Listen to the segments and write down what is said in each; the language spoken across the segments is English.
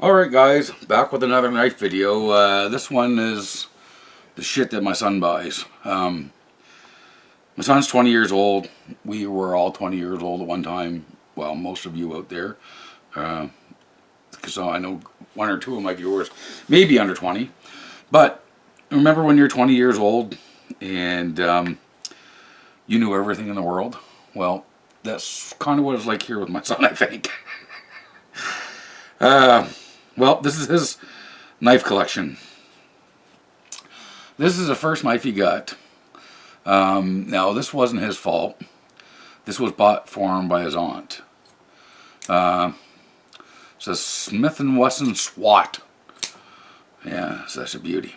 Alright guys, back with another knife video. This one is the shit that my son buys. My son's 20 years old. We were all 20 years old at one time. Well, most of you out there. Because I know one or two of my viewers may be under 20. But remember when you're 20 years old and you knew everything in the world? Well, that's kind of what it's like here with my son, I think. Well, this is his knife collection. This is the first knife he got. Now, this wasn't his fault. This was bought for him by his aunt. It says Smith & Wesson SWAT. Yeah, such a beauty.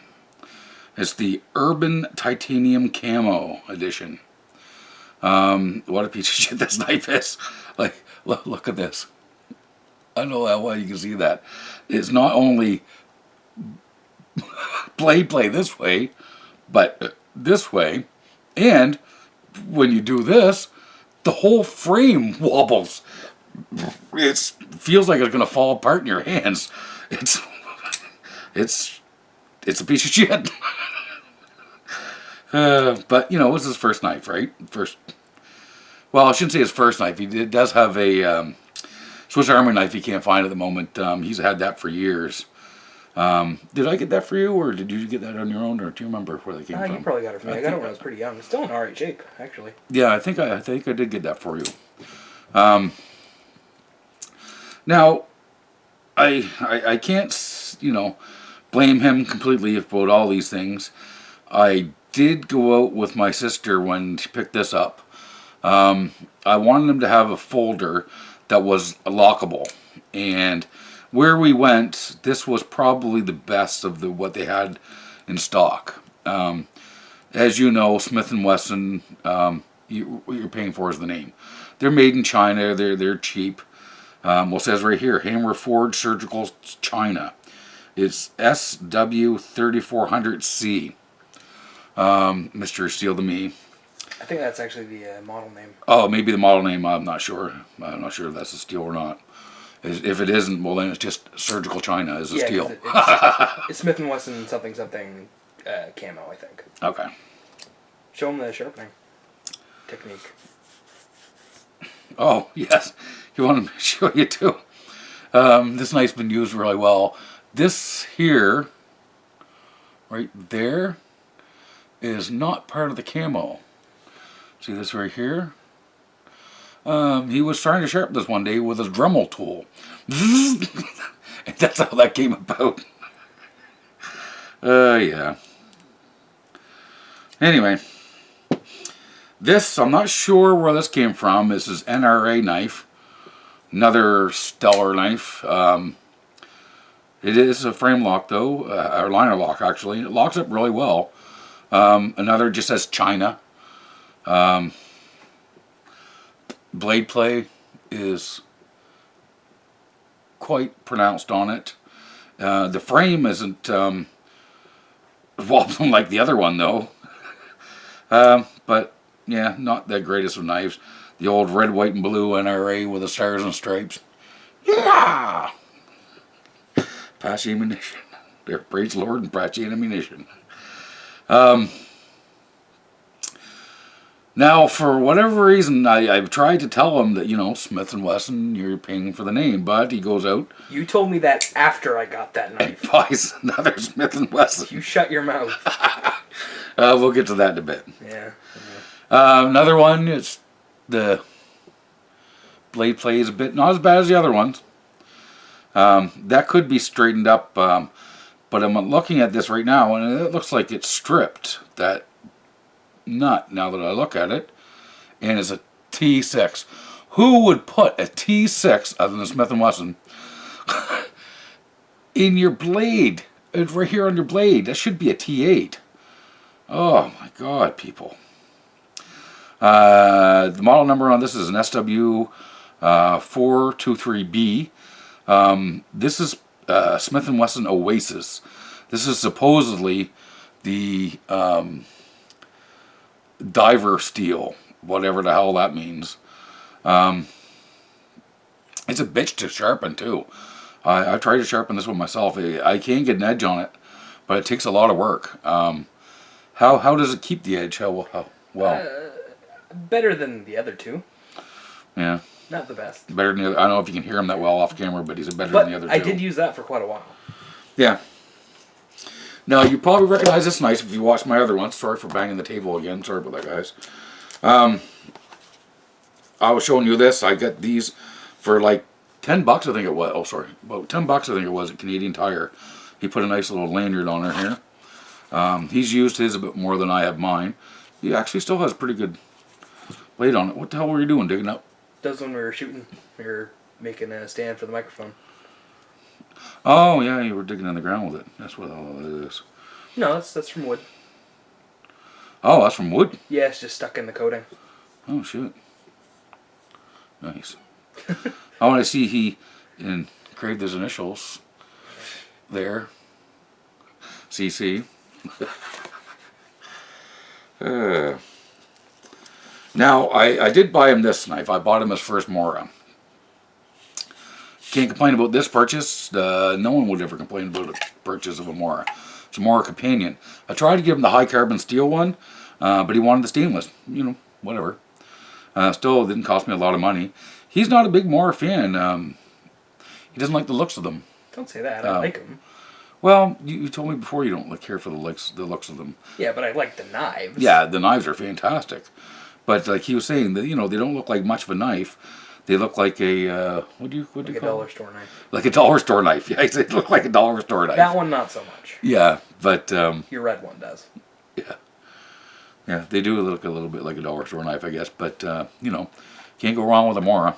It's the Urban Titanium Camo edition. What a piece of shit this knife is. Like, look at this. I don't know how well you can see that. It's not only blade play this way, but this way. And when you do this, the whole frame wobbles. It feels like it's going to fall apart in your hands. It's a piece of shit. But, you know, it's his first knife, right? Well, I shouldn't say his first knife. He does have a Swiss Army knife he can't find at the moment. He's had that for years. Did I get that for you, or did you get that on your own, or do you remember where they came from? You probably got it from me. I got it when I was pretty young. It's still in alright shape, actually. Yeah, I think I did get that for you. Now, I can't, you know, blame him completely about all these things. I did go out with my sister when she picked this up. I wanted him to have a folder that was lockable, and where we went, this was probably the best of what they had in stock. As you know, Smith & Wesson, what you're paying for is the name. They're made in China. They're cheap. Well, it says right here, Hammer Forge Surgical China. It's SW3400C. Mr. Steele to me. I think that's actually the model name. Oh, maybe the model name. I'm not sure. I'm not sure if that's a Steel or not. If it isn't, well then it's just Surgical China is a Steel. It's Smith & Wesson something something camo, I think. Okay. Show them the sharpening technique. Oh, yes. You want to show you too. This knife's been used really well. This here, right there, is not part of the camo. See this right here? He was trying to sharpen this one day with his Dremel tool. And that's how that came about. Yeah. Anyway. This, I'm not sure where this came from. This is NRA knife. Another stellar knife. It is a frame lock though, or liner lock actually. It locks up really well. Another just says China. Blade play is quite pronounced on it. The frame isn't wobbling like the other one though. But yeah, not the greatest of knives. The old red, white, and blue NRA with the stars and stripes. Yeah! Apache ammunition. There, praise the Lord, and Apache ammunition. Now, for whatever reason, I've tried to tell him that, you know, Smith & Wesson, you're paying for the name, but he goes out. You told me that after I got that knife. And buys another Smith & Wesson. You shut your mouth. We'll get to that in a bit. Yeah. Another one, it's the blade play is a bit, not as bad as the other ones. That could be straightened up, but I'm looking at this right now, and it looks like it's stripped. That nut, now that I look at it, and it's a T6. Who would put a T6 other than Smith & Wesson in your blade? It's right here on your blade. That should be a T8. Oh my God, people. The model number on this is an SW423B. This is Smith & Wesson Oasis. This is supposedly the diver steel, whatever the hell that means. It's a bitch to sharpen too. I tried to sharpen this one myself. I can get an edge on it, but it takes a lot of work. How does it keep the edge? How well? Better than the other two. Yeah, Not the best. better than the other. I don't know if you can hear him that well off camera, but he's better But than the other two. I did use that for quite a while. Yeah. Now, you probably recognize this knife if you watched my other ones. Sorry for banging the table again. Sorry about that, guys. I was showing you this. I got these for like $10, I think it was. Oh, sorry. About $10, I think it was at Canadian Tire. He put a nice little lanyard on her here. He's used his a bit more than I have mine. He actually still has a pretty good blade on it. What the hell were you doing, digging up? That was when we were shooting. We were making a stand for the microphone. Oh, yeah, you were digging in the ground with it. That's what all it is. No, that's from wood. Oh, that's from wood? Yeah, it's just stuck in the coating. Oh, shoot. Nice. I want to see he engraved his initials there. CC. Now, I did buy him this knife. I bought him his first Mora. Can't complain about this purchase. No one would ever complain about a purchase of a Mora. It's a Mora Companion. I tried to give him the high carbon steel one, but he wanted the stainless. You know, whatever. Still, it didn't cost me a lot of money. He's not a big Mora fan. He doesn't like the looks of them. Don't say that. I like them. Well, you told me before you don't care for the looks of them. Yeah, but I like the knives. Yeah, the knives are fantastic. But like he was saying, that they don't look like much of a knife. They look like a what do you like a call dollar it? store knife. Like a dollar store knife. Yeah, they look like a dollar store knife. That one, not so much. Yeah, but Your red one does. yeah, they do look a little bit like a dollar store knife, I guess. But can't go wrong with a Mora.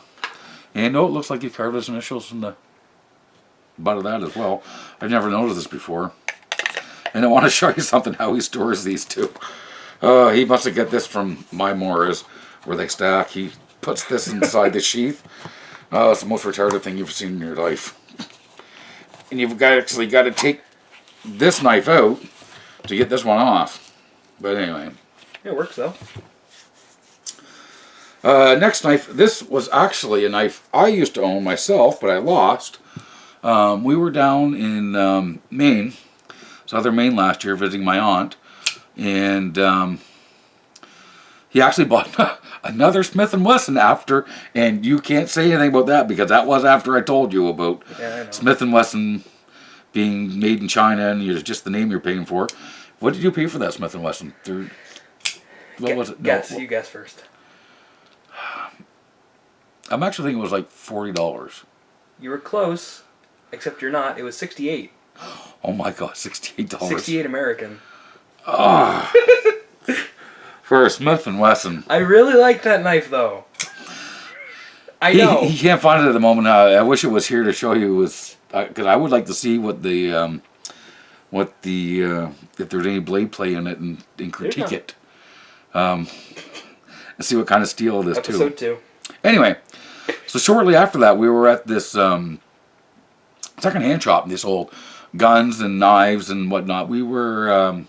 And no, it looks like he carved his initials in the butt of that as well. I've never noticed this before. And I want to show you something how he stores these two. He must have got this from my Moras where they stack. He puts this inside the sheath. Oh, it's the most retarded thing you've seen in your life. And you've actually got to take this knife out to get this one off. But anyway. It works though. Next knife. This was actually a knife I used to own myself, but I lost. We were down in Maine, southern Maine last year, visiting my aunt. And he actually bought another Smith & Wesson after, and you can't say anything about that because that was after I told you about Smith & Wesson being made in China and it's just the name you're paying for. What did you pay for that Smith & Wesson? What was it? Guess. You guess first. I'm actually thinking it was like $40. You were close, except you're not. It was 68. Oh my God, $68. 68 American. For a Smith & Wesson. I really like that knife though. I know. He can't find it at the moment. I wish it was here to show you. Because I would like to see what the if there's any blade play in it and critique it. And see what kind of steel it is too. Episode 2. Anyway, so shortly after that, we were at this second-hand shop. This old guns and knives and whatnot. We were.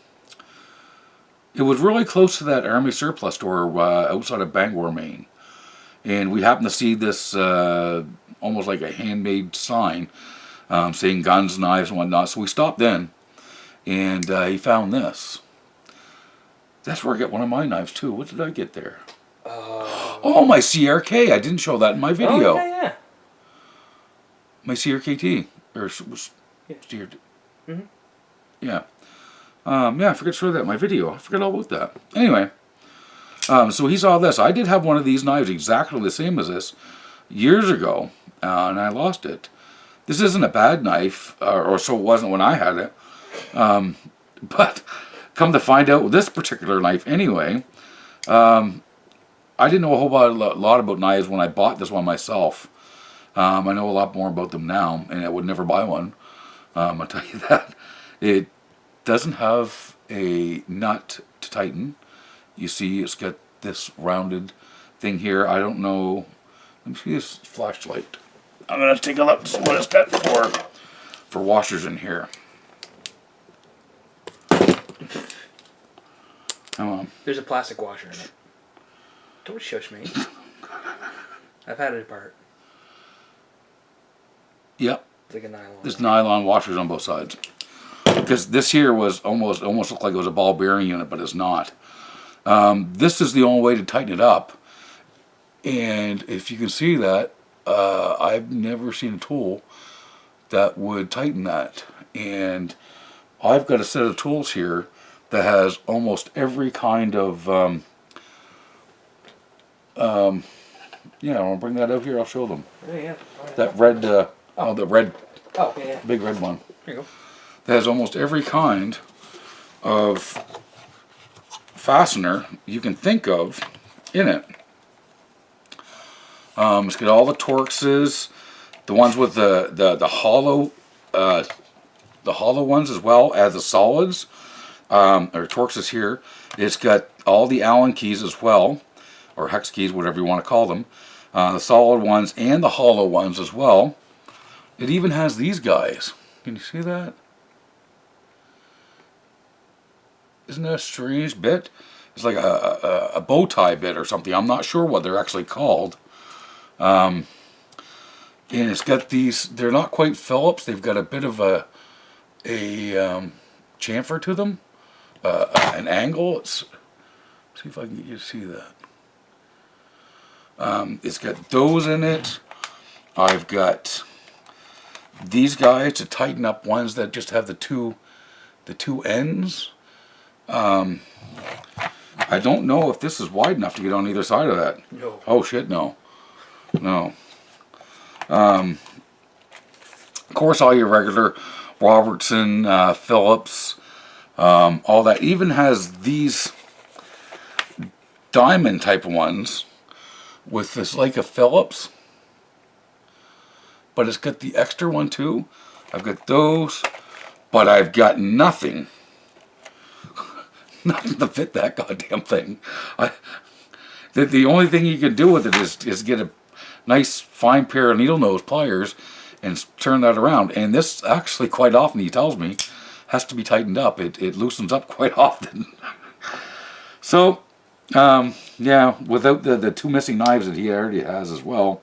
It was really close to that Army surplus store outside of Bangor, Maine. And we happened to see this almost like a handmade sign saying guns, knives, and whatnot. So we stopped in, and he found this. That's where I get one of my knives, too. What did I get there? Oh, my CRK. I didn't show that in my video. Oh, yeah. My CRKT. Or CRT. Mm-hmm. Yeah. Yeah, I forgot to show that in my video. I forgot all about that. Anyway, so he saw this. I did have one of these knives exactly the same as this years ago, and I lost it. This isn't a bad knife, or so it wasn't when I had it. But come to find out with this particular knife anyway, I didn't know a whole lot about knives when I bought this one myself. I know a lot more about them now, and I would never buy one. I'll tell you that. It doesn't have a nut to tighten. You see it's got this rounded thing here. I don't know. Let me see this flashlight. I'm going to take a look and see what it's got for washers in here. Come on. There's a plastic washer in it. Don't shush me. I've had it apart. Yep. It's like a nylon. There's nylon washers on both sides. Because this here was almost looked like it was a ball bearing unit, but it's not. This is the only way to tighten it up. And if you can see that, I've never seen a tool that would tighten that. And I've got a set of tools here that has almost every kind of, yeah, I'll bring that out here, I'll show them. Oh, yeah. Right. That red, the red, Oh, yeah. big red one. Here you go. That has almost every kind of fastener you can think of in it. It's got all the Torxes, the ones with the hollow ones as well as the solids, or Torxes here. It's got all the Allen keys as well, or hex keys, whatever you want to call them. The solid ones and the hollow ones as well. It even has these guys. Can you see that? Isn't that a strange bit? It's like a bow tie bit or something. I'm not sure what they're actually called. And it's got these, they're not quite Phillips. They've got a bit of a chamfer to them. An angle. See if I can get you to see that. It's got those in it. I've got these guys to tighten up ones that just have the two ends. I don't know if this is wide enough to get on either side of that. No. Oh shit, no. No. Of course, all your regular Robertson, Phillips, all that. Even has these diamond type ones with this like a Phillips, but it's got the extra one too. I've got those, but I've got nothing to fit that goddamn thing. The only thing you can do with it is get a nice fine pair of needle nose pliers and turn that around. And this actually quite often, he tells me, has to be tightened up. It loosens up quite often. So, yeah, without the two missing knives that he already has as well,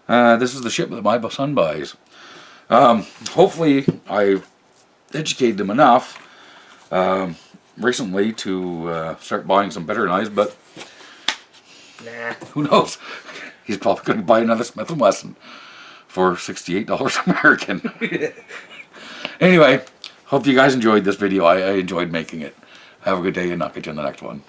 this is the ship that my son buys. Hopefully I've educated him enough recently to start buying some better knives, but Nah. who knows? He's probably going to buy another Smith & Wesson for $68 American. Anyway, hope you guys enjoyed this video. I enjoyed making it. Have a good day, and I'll catch you in the next one.